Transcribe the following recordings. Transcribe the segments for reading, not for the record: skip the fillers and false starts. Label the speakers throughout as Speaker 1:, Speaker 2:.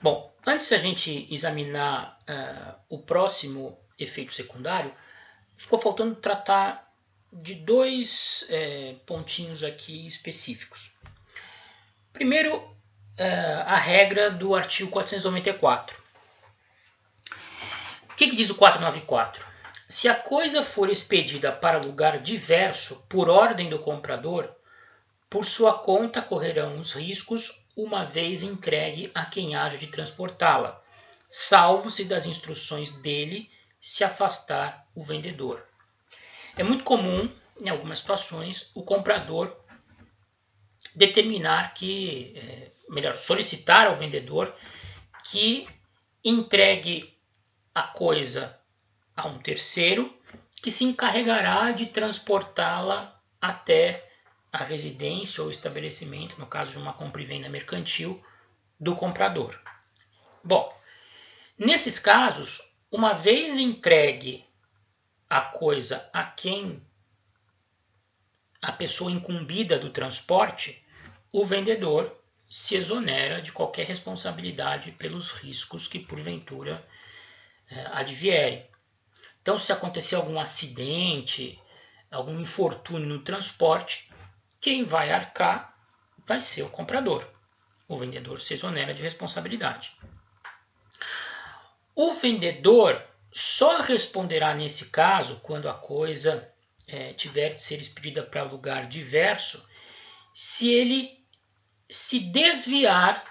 Speaker 1: Bom, antes da gente examinar o próximo efeito secundário, ficou faltando tratar de dois pontinhos aqui específicos. Primeiro, a regra do artigo 494. O que diz o 494? Se a coisa for expedida para lugar diverso por ordem do comprador, por sua conta correrão os riscos uma vez entregue a quem haja de transportá-la, salvo se das instruções dele se afastar o vendedor. É muito comum, em algumas situações, o comprador determinar que, solicitar ao vendedor que entregue a coisa a um terceiro que se encarregará de transportá-la até a residência ou estabelecimento, no caso de uma compra e venda mercantil, do comprador. Bom, nesses casos, uma vez entregue a coisa a quem a pessoa incumbida do transporte, o vendedor se exonera de qualquer responsabilidade pelos riscos que porventura advierem. Então, se acontecer algum acidente, algum infortúnio no transporte, quem vai arcar vai ser o comprador. O vendedor se exonera de responsabilidade. O vendedor só responderá nesse caso, quando a coisa tiver de ser expedida para lugar diverso, se ele se desviar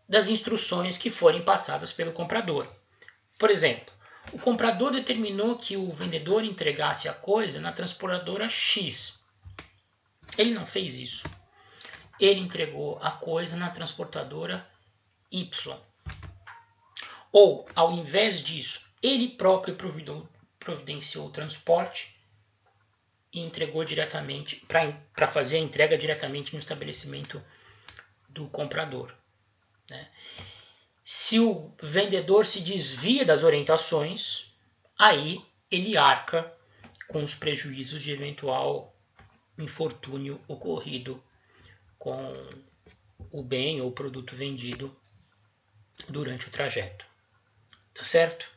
Speaker 1: das instruções que forem passadas pelo comprador. Por exemplo, o comprador determinou que o vendedor entregasse a coisa na transportadora X. Ele não fez isso. Ele entregou a coisa na transportadora Y. Ou, ao invés disso, ele próprio providenciou o transporte e entregou diretamente, para fazer a entrega diretamente no estabelecimento do comprador. Né? Se o vendedor se desvia das orientações, aí ele arca com os prejuízos de eventual infortúnio ocorrido com o bem ou produto vendido durante o trajeto. Tá certo?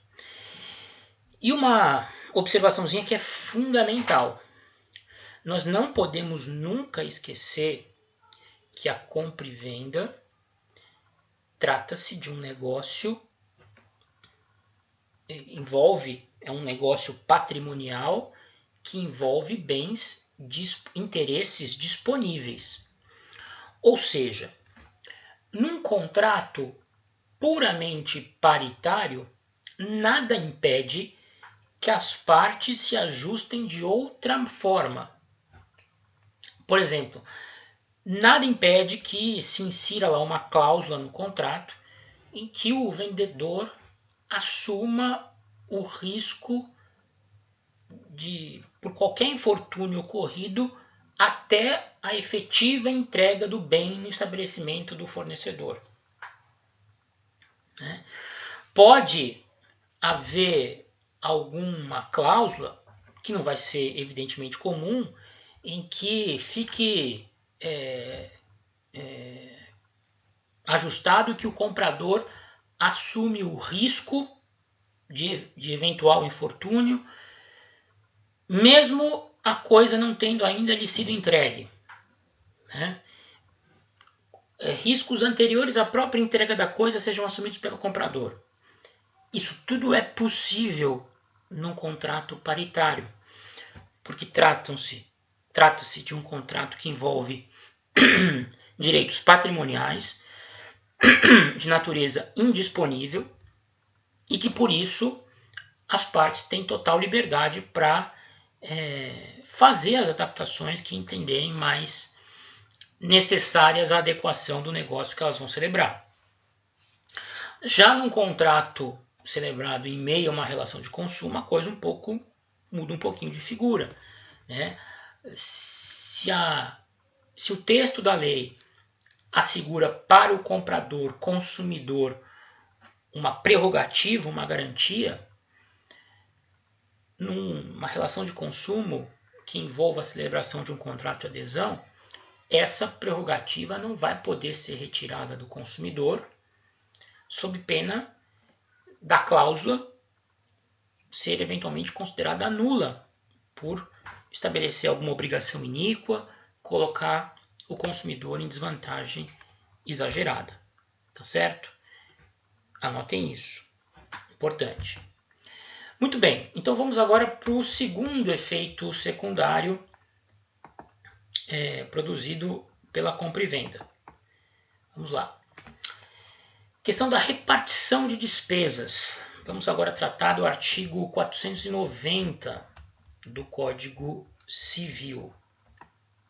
Speaker 1: E uma observaçãozinha que é fundamental. Nós não podemos nunca esquecer que a compra e venda trata-se de um negócio, é um negócio patrimonial que envolve bens, interesses disponíveis. Ou seja, num contrato puramente paritário, nada impede que as partes se ajustem de outra forma. Por exemplo, nada impede que se insira lá uma cláusula no contrato em que o vendedor assuma o risco por qualquer infortúnio ocorrido até a efetiva entrega do bem no estabelecimento do fornecedor. Pode haver alguma cláusula, que não vai ser evidentemente comum, em que fique ajustado que o comprador assume o risco de eventual infortúnio, mesmo a coisa não tendo ainda lhe sido entregue. Né? Riscos anteriores à própria entrega da coisa sejam assumidos pelo comprador. Isso tudo é possível num contrato paritário, porque trata-se de um contrato que envolve direitos patrimoniais de natureza indisponível e que, por isso, as partes têm total liberdade para fazer as adaptações que entenderem mais necessárias à adequação do negócio que elas vão celebrar. Já num contrato celebrado em meio a uma relação de consumo, a coisa muda um pouquinho de figura. Né? Se o texto da lei assegura para o comprador, consumidor, uma prerrogativa, uma garantia, numa relação de consumo que envolva a celebração de um contrato de adesão, essa prerrogativa não vai poder ser retirada do consumidor sob pena da cláusula ser eventualmente considerada nula por estabelecer alguma obrigação iníqua, colocar o consumidor em desvantagem exagerada. Tá certo? Anotem isso. Importante. Muito bem, então vamos agora para o segundo efeito secundário produzido pela compra e venda. Vamos lá. Questão da repartição de despesas. Vamos agora tratar do artigo 490 do Código Civil.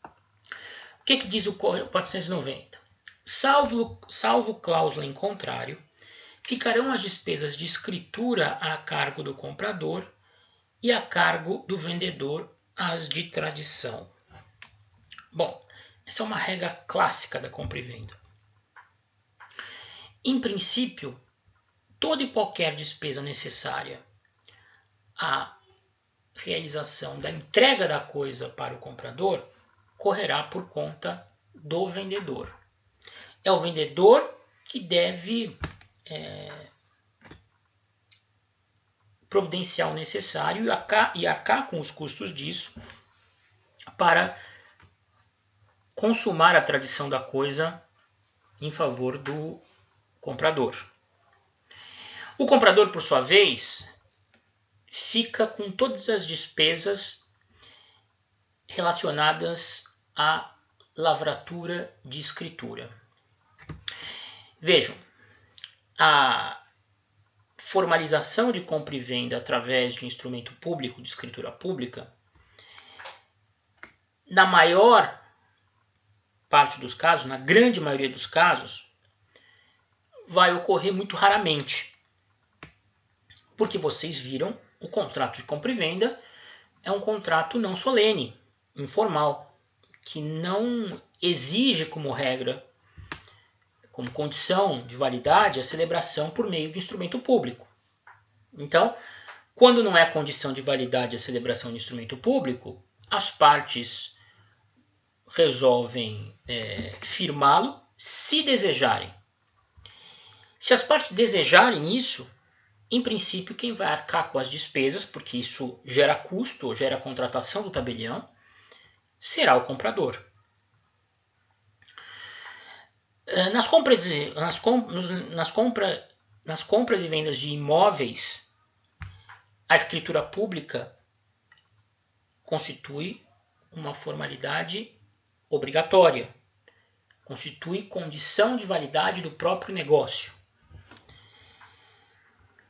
Speaker 1: O que diz o 490? Salvo cláusula em contrário, ficarão as despesas de escritura a cargo do comprador e a cargo do vendedor as de tradição. Bom, essa é uma regra clássica da compra e venda. Em princípio, toda e qualquer despesa necessária à realização da entrega da coisa para o comprador correrá por conta do vendedor. É o vendedor que deve providenciar o necessário e arcar com os custos disso para consumar a tradição da coisa em favor do comprador. O comprador, por sua vez, fica com todas as despesas relacionadas à lavratura de escritura. Vejam, a formalização de compra e venda através de instrumento público de escritura pública, na maior parte dos casos, na grande maioria dos casos, vai ocorrer muito raramente. Porque vocês viram, o contrato de compra e venda é um contrato não solene, informal, que não exige como regra, como condição de validade, a celebração por meio de instrumento público. Então, quando não é condição de validade a celebração de instrumento público, as partes resolvem firmá-lo se desejarem. Se as partes desejarem isso, em princípio quem vai arcar com as despesas, porque isso gera custo, gera contratação do tabelião, será o comprador. Nas compras e vendas de imóveis, a escritura pública constitui uma formalidade obrigatória, constitui condição de validade do próprio negócio.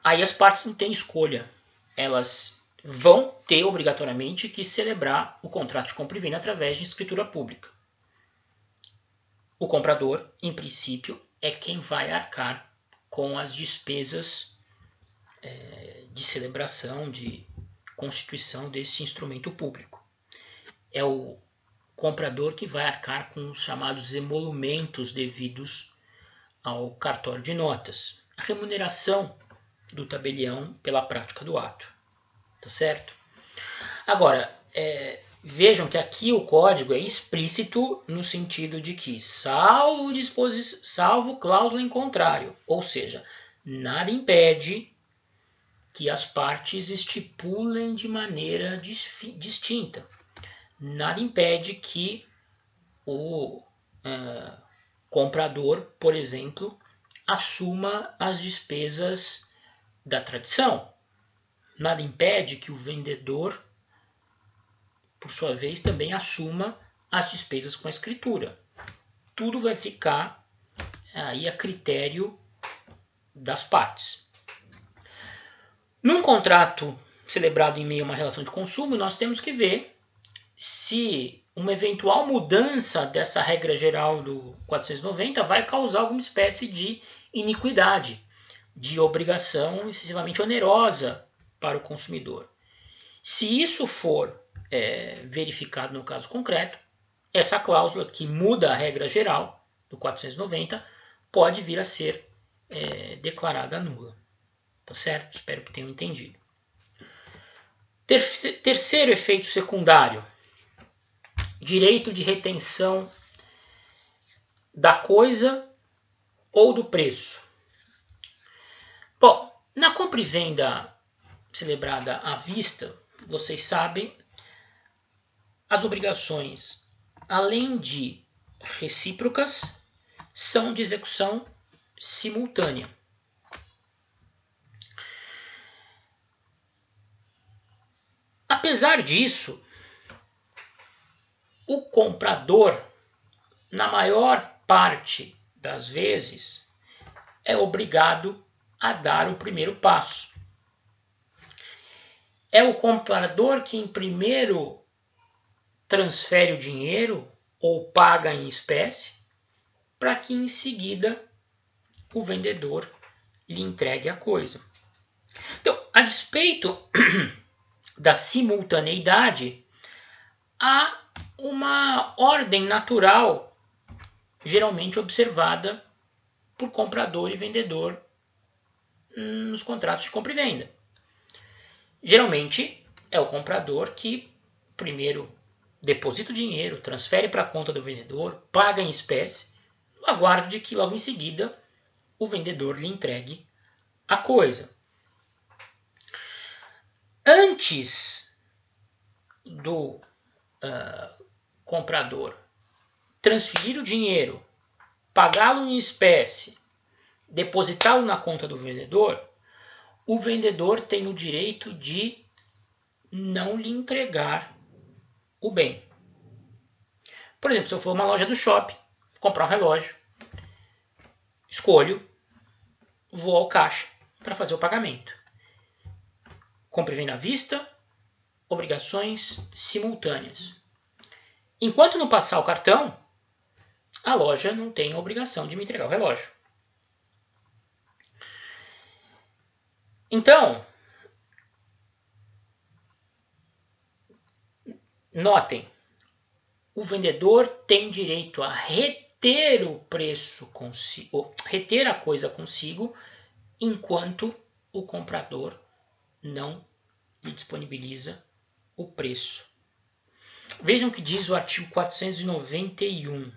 Speaker 1: Aí as partes não têm escolha, elas vão ter obrigatoriamente que celebrar o contrato de compra e venda através de escritura pública. O comprador, em princípio, é quem vai arcar com as despesas de celebração, de constituição desse instrumento público. É o comprador que vai arcar com os chamados emolumentos devidos ao cartório de notas, a remuneração do tabelião pela prática do ato. Tá certo? Agora, vejam que aqui o código é explícito no sentido de que, salvo cláusula em contrário, ou seja, nada impede que as partes estipulem de maneira distinta. Nada impede que o comprador, por exemplo, assuma as despesas da tradição. Nada impede que o vendedor, por sua vez, também assuma as despesas com a escritura. Tudo vai ficar aí a critério das partes. Num contrato celebrado em meio a uma relação de consumo, nós temos que ver se uma eventual mudança dessa regra geral do 490 vai causar alguma espécie de iniquidade, de obrigação excessivamente onerosa para o consumidor. Se isso for verificado no caso concreto, essa cláusula que muda a regra geral do 490 pode vir a ser declarada nula. Tá certo? Espero que tenham entendido. Terceiro efeito secundário. Direito de retenção da coisa ou do preço. Bom, na compra e venda celebrada à vista, vocês sabem, as obrigações, além de recíprocas, são de execução simultânea. Apesar disso, o comprador, na maior parte das vezes, é obrigado a dar o primeiro passo. É o comprador quem primeiro transfere o dinheiro ou paga em espécie, para que em seguida o vendedor lhe entregue a coisa. Então, a despeito da simultaneidade, há uma ordem natural, geralmente observada por comprador e vendedor nos contratos de compra e venda. Geralmente é o comprador que primeiro deposita o dinheiro, transfere para a conta do vendedor, paga em espécie, no aguardo de que logo em seguida o vendedor lhe entregue a coisa. Antes do comprador transferir o dinheiro, pagá-lo em espécie, depositá-lo na conta do vendedor, o vendedor tem o direito de não lhe entregar o bem. Por exemplo, se eu for a uma loja do shopping, comprar um relógio, escolho, vou ao caixa para fazer o pagamento. Compra e venda à vista, obrigações simultâneas. Enquanto não passar o cartão, a loja não tem a obrigação de me entregar o relógio. Então, notem, o vendedor tem direito a reter o preço consigo, reter a coisa consigo, enquanto o comprador não lhe disponibiliza o preço. Vejam o que diz o artigo 491.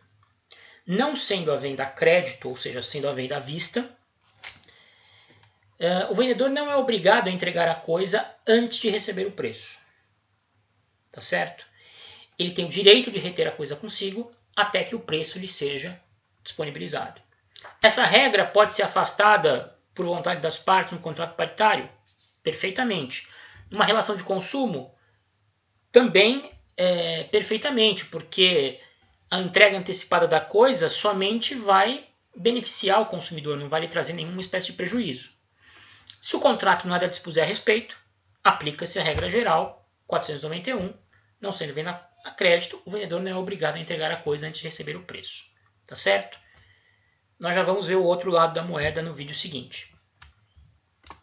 Speaker 1: Não sendo a venda a crédito, ou seja, sendo a venda à vista, o vendedor não é obrigado a entregar a coisa antes de receber o preço. Tá certo? Ele tem o direito de reter a coisa consigo até que o preço lhe seja disponibilizado. Essa regra pode ser afastada por vontade das partes no contrato paritário? Perfeitamente. Numa relação de consumo? Também perfeitamente, porque a entrega antecipada da coisa somente vai beneficiar o consumidor, não vai lhe trazer nenhuma espécie de prejuízo. Se o contrato nada dispuser a respeito, aplica-se a regra geral 491, não sendo venda a crédito, o vendedor não é obrigado a entregar a coisa antes de receber o preço. Tá certo? Nós já vamos ver o outro lado da moeda no vídeo seguinte.